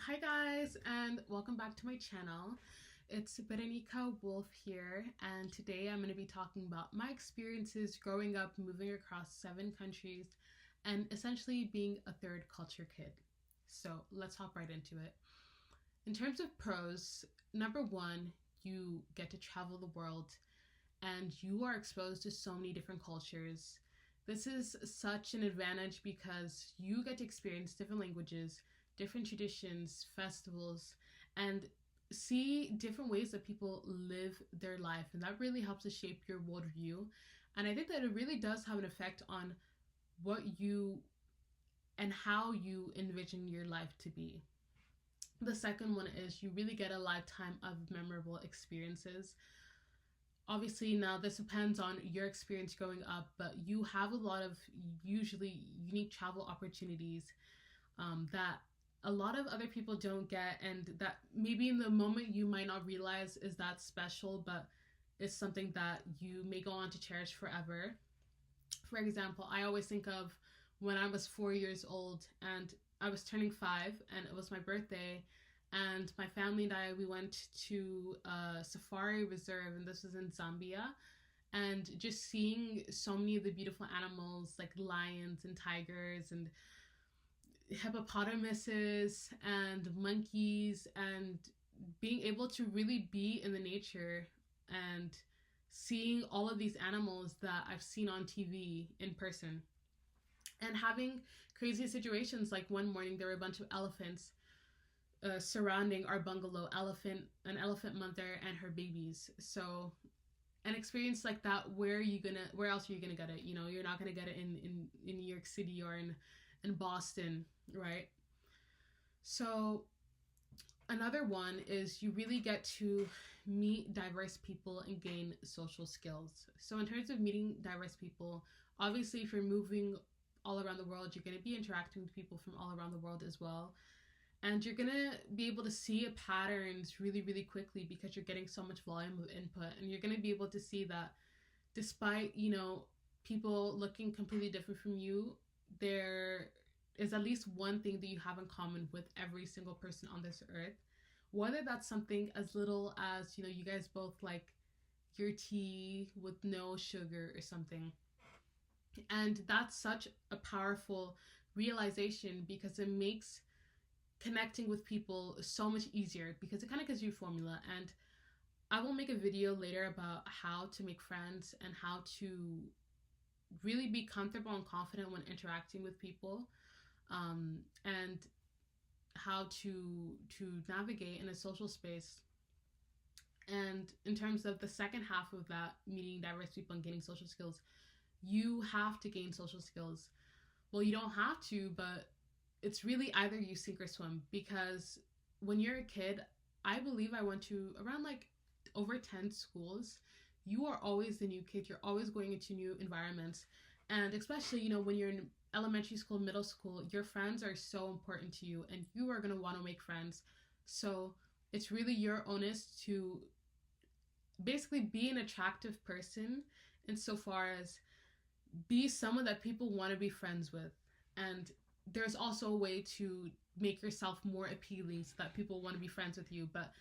Hi guys, and welcome back to my channel. It's Berenica Wolf here, and today I'm going to be talking about my experiences growing up, moving across 7 countries, and essentially being a third culture kid. So let's hop right into it. In terms of pros, number one, you get to travel the world and you are exposed to so many different cultures. This is such an advantage because you get to experience different languages, different traditions, festivals, and see different ways that people live their life. And that really helps to shape your worldview. And I think that it really does have an effect on what you and how you envision your life to be. The second one is you really get a lifetime of memorable experiences. Obviously, now this depends on your experience growing up, but you have a lot of usually unique travel opportunities that a lot of other people don't get, and that maybe in the moment you might not realize is that special, but it's something that you may go on to cherish forever. For example, I always think of when I was 4 years old and I was turning 5, and it was my birthday, and my family and I, we went to a safari reserve, and this was in Zambia. And just seeing so many of the beautiful animals like lions and tigers and hippopotamuses and monkeys, and being able to really be in the nature and seeing all of these animals that I've seen on TV in person, and having crazy situations like one morning there were a bunch of elephants surrounding our bungalow, an elephant mother and her babies. So an experience like that, where else are you gonna get it? You're not gonna get it in New York City or in Boston, right? So another one is you really get to meet diverse people and gain social skills. So in terms of meeting diverse people, obviously if you're moving all around the world, you're going to be interacting with people from all around the world as well. And you're going to be able to see patterns really, really quickly because you're getting so much volume of input. And you're going to be able to see that despite, people looking completely different from you, there is at least one thing that you have in common with every single person on this earth. Whether that's something as little as, you guys both like your tea with no sugar or something. And that's such a powerful realization because it makes connecting with people so much easier, because it kind of gives you a formula. And I will make a video later about how to make friends and how to really be comfortable and confident when interacting with people, and how to navigate in a social space. And in terms of the second half of that, meeting diverse people and gaining social skills, you have to gain social skills. Well, you don't have to, but it's really either you sink or swim, because when you're a kid, I believe I went to around like over 10 schools. You are always the new kid. You're always going into new environments. And especially, when you're in elementary school, middle school, your friends are so important to you and you are going to want to make friends. So it's really your onus to basically be an attractive person insofar as be someone that people want to be friends with. And there's also a way to make yourself more appealing so that people want to be friends with you. But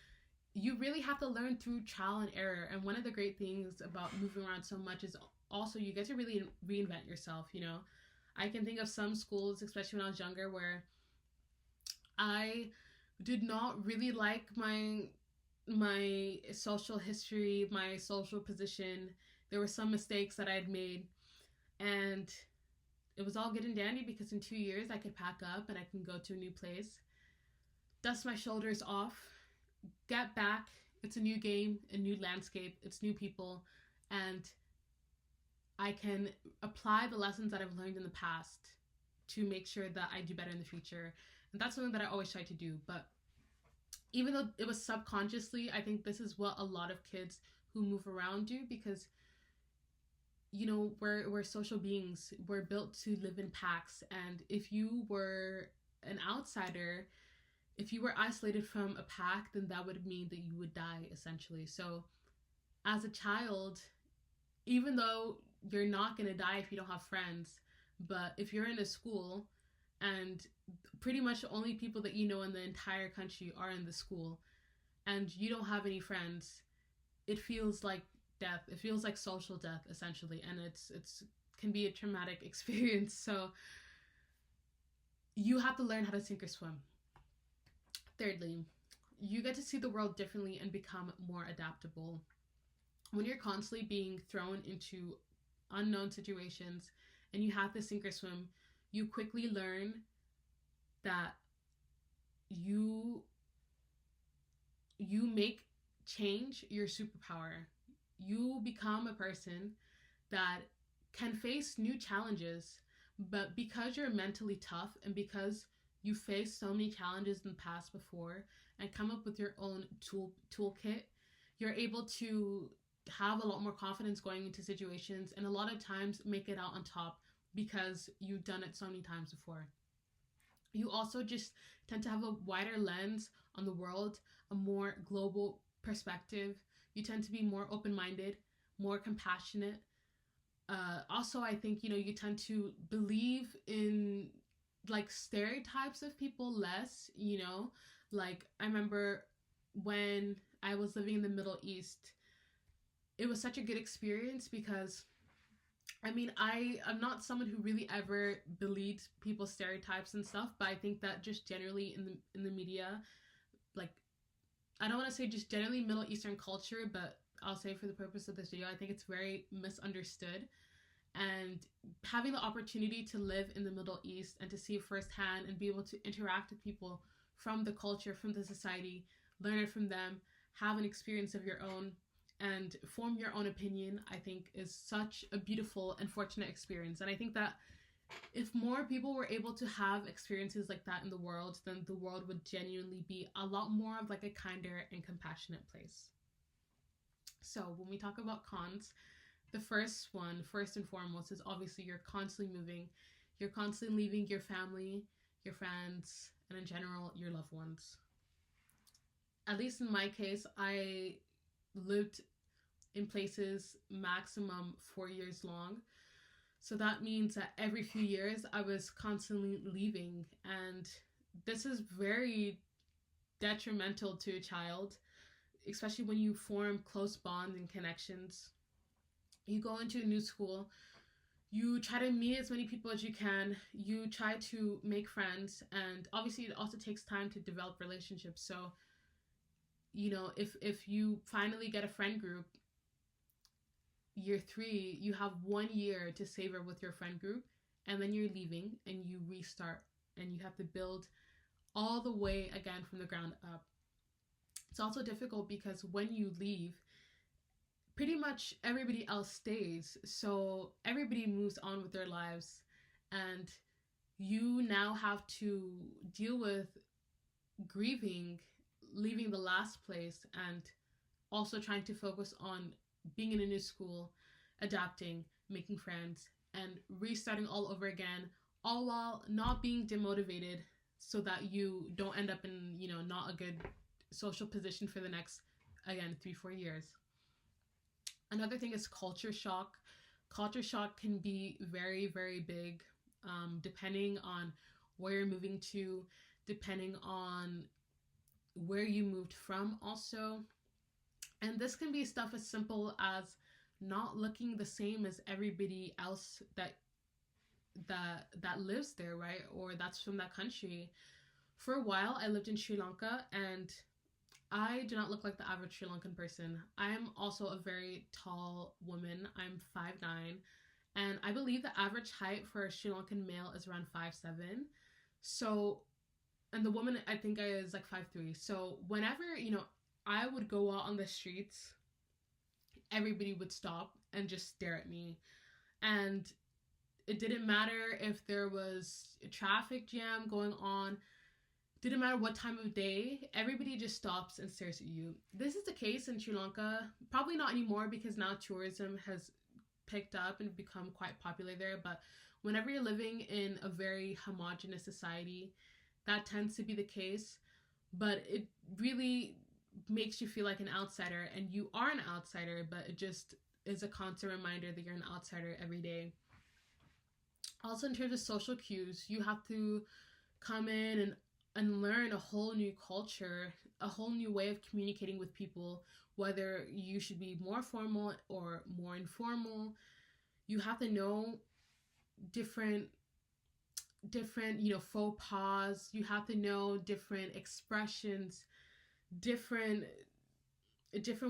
you really have to learn through trial and error. And one of the great things about moving around so much is also you get to really reinvent yourself. I can think of some schools, especially when I was younger, where I did not really like my social history, my social position. There were some mistakes that I had made, and it was all good and dandy because in 2 years I could pack up and I can go to a new place, dust my shoulders off, get back. It's a new game, a new landscape, it's new people, and I can apply the lessons that I've learned in the past to make sure that I do better in the future. And that's something that I always try to do. But even though it was subconsciously, I think this is what a lot of kids who move around do, because we're social beings. We're built to live in packs. And if you were an outsider, if you were isolated from a pack, then that would mean that you would die, essentially. So as a child, even though you're not going to die if you don't have friends, but if you're in a school and pretty much the only people that you know in the entire country are in the school, and you don't have any friends. It feels like death. It feels like social death essentially, and it's can be a traumatic experience. So you have to learn how to sink or swim. Thirdly, you get to see the world differently and become more adaptable. When you're constantly being thrown into unknown situations and you have to sink or swim, you quickly learn that you make change your superpower. You become a person that can face new challenges, but because you're mentally tough and because you faced so many challenges in the past before and come up with your own toolkit, you're able to have a lot more confidence going into situations and a lot of times make it out on top because you've done it so many times before. You also just tend to have a wider lens on the world, a more global perspective. You tend to be more open-minded, more compassionate. Also, I think, you tend to believe in like stereotypes of people less, like I remember when I was living in the Middle East, it was such a good experience because I'm not someone who really ever believed people's stereotypes and stuff, but I think that just generally in the media, like I don't want to say just generally Middle Eastern culture, but I'll say for the purpose of this video, I think it's very misunderstood. And having the opportunity to live in the Middle East and to see it firsthand and be able to interact with people from the culture, from the society, learn it from them, have an experience of your own, and form your own opinion, I think is such a beautiful and fortunate experience. And I think that if more people were able to have experiences like that in the world, then the world would genuinely be a lot more of like a kinder and compassionate place. So when we talk about cons, the first one, first and foremost, is obviously you're constantly moving. You're constantly leaving your family, your friends, and in general, your loved ones. At least in my case, I lived in places maximum 4 years long. So that means that every few years I was constantly leaving. And this is very detrimental to a child, especially when you form close bonds and connections. You go into a new school, you try to meet as many people as you can, you try to make friends, and obviously it also takes time to develop relationships. So, if you finally get a friend group, year 3, you have 1 year to savor with your friend group, and then you're leaving and you restart and you have to build all the way again from the ground up. It's also difficult because when you leave, pretty much everybody else stays. So everybody moves on with their lives, and you now have to deal with grieving, leaving the last place, and also trying to focus on being in a new school, adapting, making friends, and restarting all over again, all while not being demotivated so that you don't end up in, not a good social position for the next, again, 3-4 years. Another thing is culture shock. Culture shock can be very, very big, depending on where you're moving to, depending on where you moved from also. And this can be stuff as simple as not looking the same as everybody else that lives there, right? Or that's from that country. For a while, I lived in Sri Lanka, and I do not look like the average Sri Lankan person. I am also a very tall woman. I'm 5'9", and I believe the average height for a Sri Lankan male is around 5'7". So, and the woman I think is like 5'3". So whenever, I would go out on the streets, everybody would stop and just stare at me. And it didn't matter if there was a traffic jam going on, didn't matter what time of day, everybody just stops and stares at you. This is the case in Sri Lanka, probably not anymore because now tourism has picked up and become quite popular there, but whenever you're living in a very homogenous society, that tends to be the case. But it really makes you feel like an outsider, and you are an outsider, but it just is a constant reminder that you're an outsider every day. Also, in terms of social cues, you have to come in and learn a whole new culture, a whole new way of communicating with people, whether you should be more formal or more informal. You have to know different faux pas. You have to know different expressions, different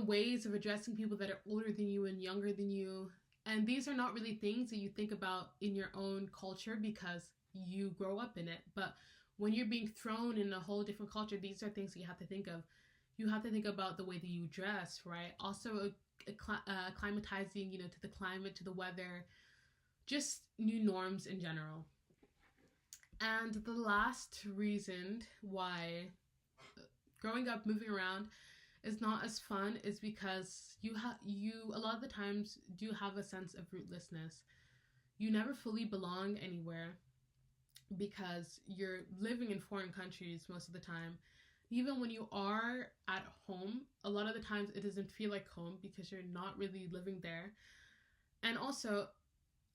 ways of addressing people that are older than you and younger than you. And these are not really things that you think about in your own culture because you grow up in it. But when you're being thrown in a whole different culture, these are things that you have to think of. You have to think about the way that you dress, right? Also, acclimatizing, to the climate, to the weather, just new norms in general. And the last reason why growing up, moving around is not as fun is because you a lot of the times do have a sense of rootlessness. You never fully belong anywhere because you're living in foreign countries most of the time. Even when you are at home, a lot of the times it doesn't feel like home because you're not really living there. And also,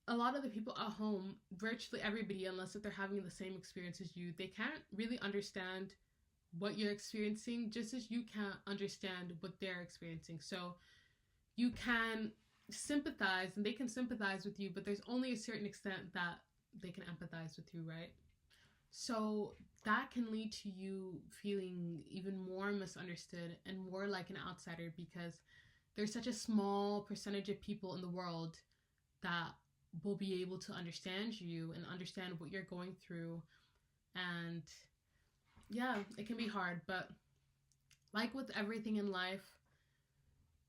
a lot of the people at home, virtually everybody, unless if they're having the same experience as you, they can't really understand what you're experiencing, just as you can't understand what they're experiencing. So you can sympathize and they can sympathize with you, but there's only a certain extent that they can empathize with you, right? So that can lead to you feeling even more misunderstood and more like an outsider because there's such a small percentage of people in the world that will be able to understand you and understand what you're going through. And yeah, it can be hard, but like with everything in life,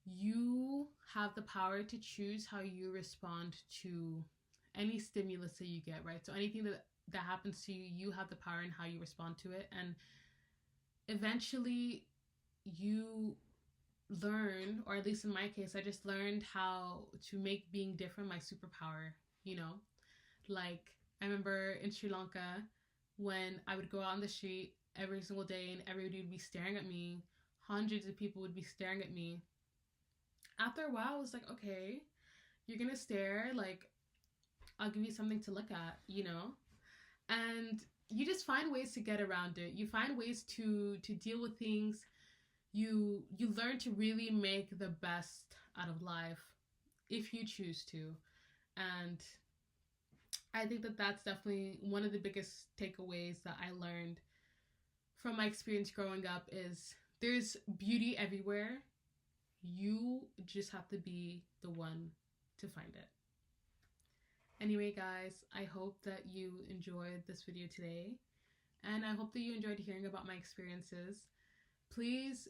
you have the power to choose how you respond to any stimulus that you get, right? So anything that happens to you, you have the power in how you respond to it. And eventually you learn, or at least in my case, I just learned how to make being different my superpower, Like, I remember in Sri Lanka when I would go out on the street every single day and everybody would be staring at me. Hundreds of people would be staring at me. After a while, I was like, okay, you're gonna stare, like, I'll give you something to look at, And you just find ways to get around it. You find ways to deal with things. You learn to really make the best out of life if you choose to. And I think that that's definitely one of the biggest takeaways that I learned from my experience growing up is there's beauty everywhere. You just have to be the one to find it. Anyway, guys, I hope that you enjoyed this video today, and I hope that you enjoyed hearing about my experiences. Please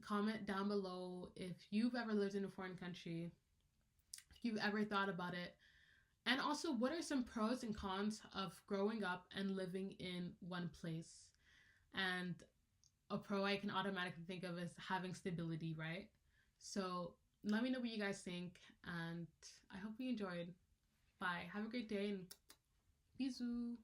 comment down below if you've ever lived in a foreign country, if you've ever thought about it, and also what are some pros and cons of growing up and living in one place. And a pro I can automatically think of is having stability, right? So let me know what you guys think, and I hope you enjoyed. Bye. Have a great day, and bisous.